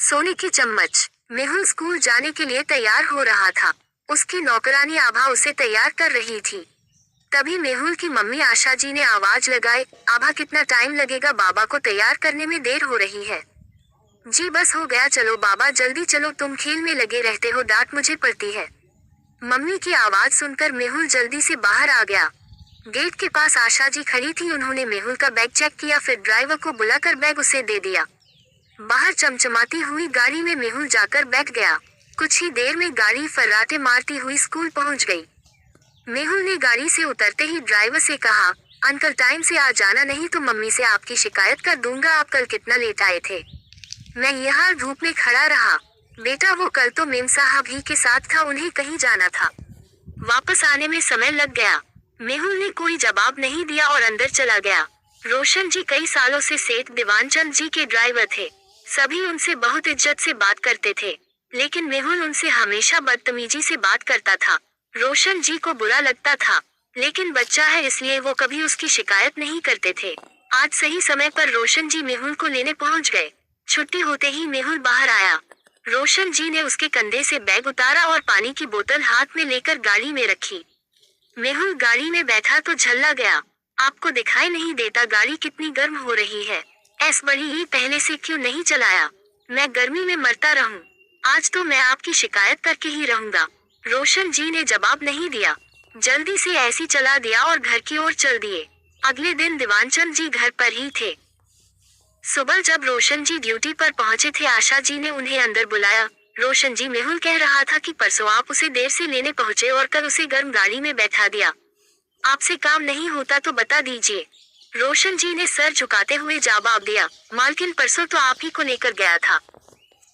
सोने की चम्मच। मेहुल स्कूल जाने के लिए तैयार हो रहा था। उसकी नौकरानी आभा उसे तैयार कर रही थी। तभी मेहुल की मम्मी आशा जी ने आवाज लगाई, आभा कितना टाइम लगेगा, बाबा को तैयार करने में देर हो रही है। जी बस हो गया, चलो बाबा जल्दी चलो, तुम खेल में लगे रहते हो, डांट मुझे पड़ती है। मम्मी की आवाज सुनकर मेहुल जल्दी से बाहर आ गया। गेट के पास आशा जी खड़ी थी। उन्होंने मेहुल का बैग चेक किया, फिर ड्राइवर को बुलाकर बैग उसे दे दिया। बाहर चमचमाती हुई गाड़ी में मेहुल जाकर बैठ गया। कुछ ही देर में गाड़ी फर्राटे मारती हुई स्कूल पहुंच गई। मेहुल ने गाड़ी से उतरते ही ड्राइवर से कहा, अंकल टाइम से आ जाना, नहीं तो मम्मी से आपकी शिकायत कर दूंगा। आप कल कितना लेट आए थे? मैं यहाँ धूप में खड़ा रहा। बेटा वो कल तो मेम साहब ही के साथ था, उन्हें कहीं जाना था, वापस आने में समय लग गया। मेहुल ने कोई जवाब नहीं दिया और अंदर चला गया। रोशन जी कई सालों से सेठ दीवानचंद जी के ड्राइवर थे। सभी उनसे बहुत इज्जत से बात करते थे, लेकिन मेहुल उनसे हमेशा बदतमीजी से बात करता था। रोशन जी को बुरा लगता था, लेकिन बच्चा है इसलिए वो कभी उसकी शिकायत नहीं करते थे। आज सही समय पर रोशन जी मेहुल को लेने पहुंच गए। छुट्टी होते ही मेहुल बाहर आया। रोशन जी ने उसके कंधे से बैग उतारा और पानी की बोतल हाथ में लेकर गाड़ी में रखी। मेहुल गाड़ी में बैठा तो झल्ला गया। आपको दिखाई नहीं देता गाड़ी कितनी गर्म हो रही है? ऐस बड़ी ही पहले से क्यों नहीं चलाया? मैं गर्मी में मरता रहूं। आज तो मैं आपकी शिकायत करके ही रहूंगा। रोशन जी ने जवाब नहीं दिया, जल्दी से ऐसी चला दिया और घर की ओर चल दिए। अगले दिन दीवानचंद जी घर पर ही थे। सुबह जब रोशन जी ड्यूटी पर पहुंचे थे, आशा जी ने उन्हें अंदर बुलाया। रोशन जी, मेहुल कह रहा था कि परसों आप उसे देर से लेने पहुंचे और कल उसे गर्म गाड़ी में बैठा दिया। आपसे काम नहीं होता तो बता दीजिए। रोशन जी ने सर झुकाते हुए जवाब दिया, मालकिन परसों तो आप ही को लेकर गया था।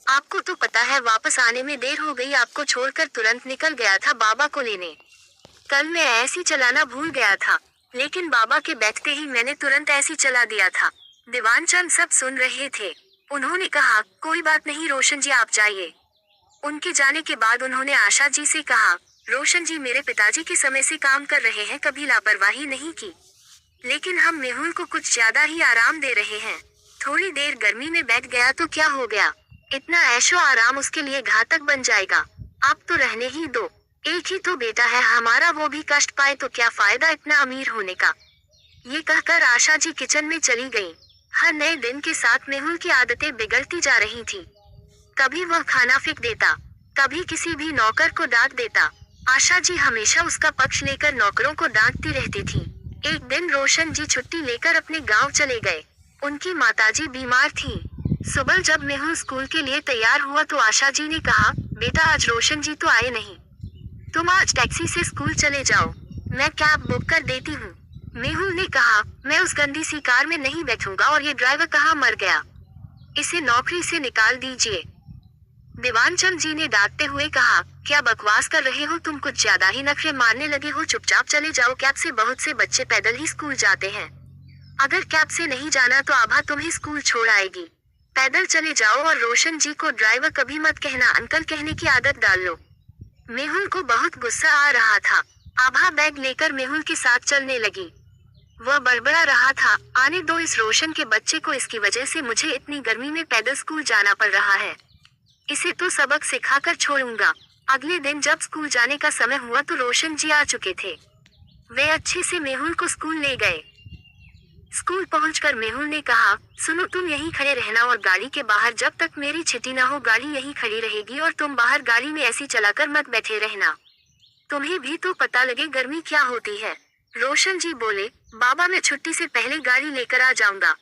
आपको तो पता है वापस आने में देर हो गई, आपको छोड़कर तुरंत निकल गया था बाबा को लेने। कल मैं ऐसी चलाना भूल गया था, लेकिन बाबा के बैठते ही मैंने तुरंत ऐसी चला दिया था। दीवानचंद सब सुन रहे थे। उन्होंने कहा, कोई बात नहीं रोशन जी, आप जाइए। उनके जाने के बाद उन्होंने आशा जी से कहा, रोशन जी मेरे पिताजी के समय से काम कर रहे हैं, कभी लापरवाही नहीं की, लेकिन हम मेहुल को कुछ ज्यादा ही आराम दे रहे हैं। थोड़ी देर गर्मी में बैठ गया तो क्या हो गया? इतना ऐशो आराम उसके लिए घातक बन जाएगा। आप तो रहने ही दो, एक ही तो बेटा है हमारा, वो भी कष्ट पाए तो क्या फायदा इतना अमीर होने का। ये कहकर आशा जी किचन में चली गई। हर नए दिन के साथ मेहुल की आदतें बिगड़ती जा रही थी। कभी वह खाना फेंक देता, कभी किसी भी नौकर को डांट देता। आशा जी हमेशा उसका पक्ष लेकर नौकरों को डांटती रहती थी। एक दिन रोशन जी छुट्टी लेकर अपने गांव चले गए। उनकी माताजी बीमार थीं। सुबह जब मेहुल स्कूल के लिए तैयार हुआ तो आशा जी ने कहा, बेटा आज रोशन जी तो आए नहीं, तुम आज टैक्सी से स्कूल चले जाओ, मैं कैब बुक कर देती हूँ। मेहुल ने कहा, मैं उस गंदी सी कार में नहीं बैठूंगा, और ये ड्राइवर कहाँ मर गया, इसे नौकरी से निकाल दीजिए। दीवानचंद जी ने डांटते हुए कहा, क्या बकवास कर रहे हो तुम, कुछ ज्यादा ही नखरे मारने लगे हो, चुपचाप चले जाओ। कैब से बहुत से बच्चे पैदल ही स्कूल जाते हैं, अगर कैब से नहीं जाना तो आभा तुम्हें स्कूल छोड़ आएगी। पैदल चले जाओ, और रोशन जी को ड्राइवर कभी मत कहना, अंकल कहने की आदत डाल लो। मेहुल को बहुत गुस्सा आ रहा था। आभा बैग लेकर मेहुल के साथ चलने लगी। वह बड़बड़ा रहा था, आने दो इस रोशन के बच्चे को, इसकी वजह से मुझे इतनी गर्मी में पैदल स्कूल जाना पड़ रहा है, इसे तो सबक सिखाकर छोड़ूंगा। अगले दिन जब स्कूल जाने का समय हुआ तो रोशन जी आ चुके थे। वे अच्छे से मेहुल को स्कूल ले गए। स्कूल पहुंचकर मेहुल ने कहा, सुनो तुम यहीं खड़े रहना, और गाड़ी के बाहर जब तक मेरी छुट्टी ना हो गाड़ी यहीं खड़ी रहेगी, और तुम बाहर गाड़ी में ऐसी चलाकर मत बैठे रहना, तुम्हें भी तो पता लगे गर्मी क्या होती है। रोशन जी बोले, बाबा मैं छुट्टी से पहले गाड़ी लेकर आ जाऊंगा।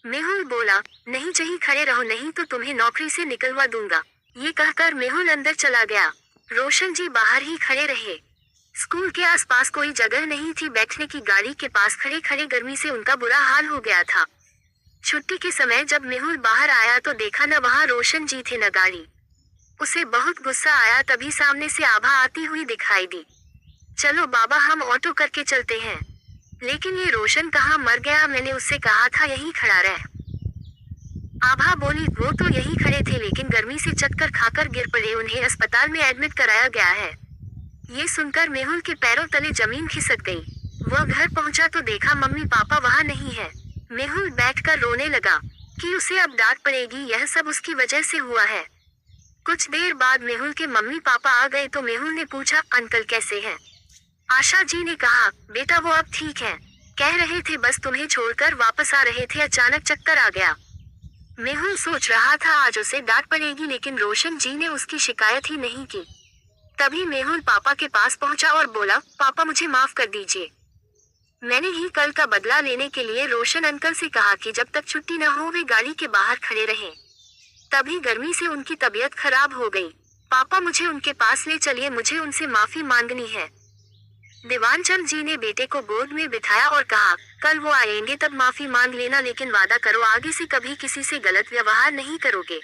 मेहुल बोला, नहीं यहीं खड़े रहो, नहीं तो तुम्हें नौकरी से निकलवा दूंगा। ये कहकर मेहुल अंदर चला गया। रोशन जी बाहर ही खड़े रहे। स्कूल के आसपास कोई जगह नहीं थी बैठने की, गाड़ी के पास खड़े खड़े गर्मी से उनका बुरा हाल हो गया था। छुट्टी के समय जब मेहुल बाहर आया तो देखा न वहाँ रोशन जी थे न गाड़ी। उसे बहुत गुस्सा आया, तभी सामने से आभा आती हुई दिखाई दी। चलो बाबा हम ऑटो करके चलते हैं। लेकिन ये रोशन कहाँ मर गया, मैंने उससे कहा था यहीं खड़ा रह। आभा बोली, वो तो यहीं खड़े थे लेकिन गर्मी से चक्कर खाकर गिर पड़े, उन्हें अस्पताल में एडमिट कराया गया है। ये सुनकर मेहुल के पैरों तले जमीन खिसक गई। वह घर पहुंचा तो देखा मम्मी पापा वहाँ नहीं है। मेहुल बैठकर रोने लगा। कि उसे अब डांट पड़ेगी, यह सब उसकी वजह से हुआ है। कुछ देर बाद मेहुल के मम्मी पापा आ गए तो मेहुल ने पूछा, अंकल कैसे हैं? आशा जी ने कहा, बेटा वो अब ठीक है। कह रहे थे बस तुम्हें छोड़कर वापस आ रहे थे, अचानक चक्कर आ गया। मेहुल सोच रहा था आज उसे डांट पड़ेगी, लेकिन रोशन जी ने उसकी शिकायत ही नहीं की। तभी मेहुल पापा के पास पहुंचा और बोला, पापा मुझे माफ कर दीजिए। मैंने ही कल का बदला लेने के लिए रोशन अंकल से कहा कि जब तक छुट्टी न हो वे गाड़ी के बाहर खड़े रहें। तभी गर्मी से उनकी तबीयत खराब हो गई। पापा मुझे उनके पास ले चलिए, मुझे उनसे माफी मांगनी है। दीवानचंद जी ने बेटे को गोद में बिठाया और कहा, कल वो आएंगे तब माफी मांग लेना, लेकिन वादा करो आगे से कभी किसी से गलत व्यवहार नहीं करोगे।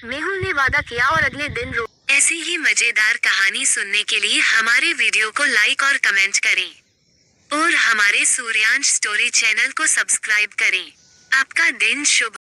मेहुल ने वादा किया और अगले दिन ऐसी ही मजेदार कहानी सुनने के लिए हमारे वीडियो को लाइक और कमेंट करें और हमारे सूर्यांश स्टोरी चैनल को सब्सक्राइब करें। आपका दिन शुभ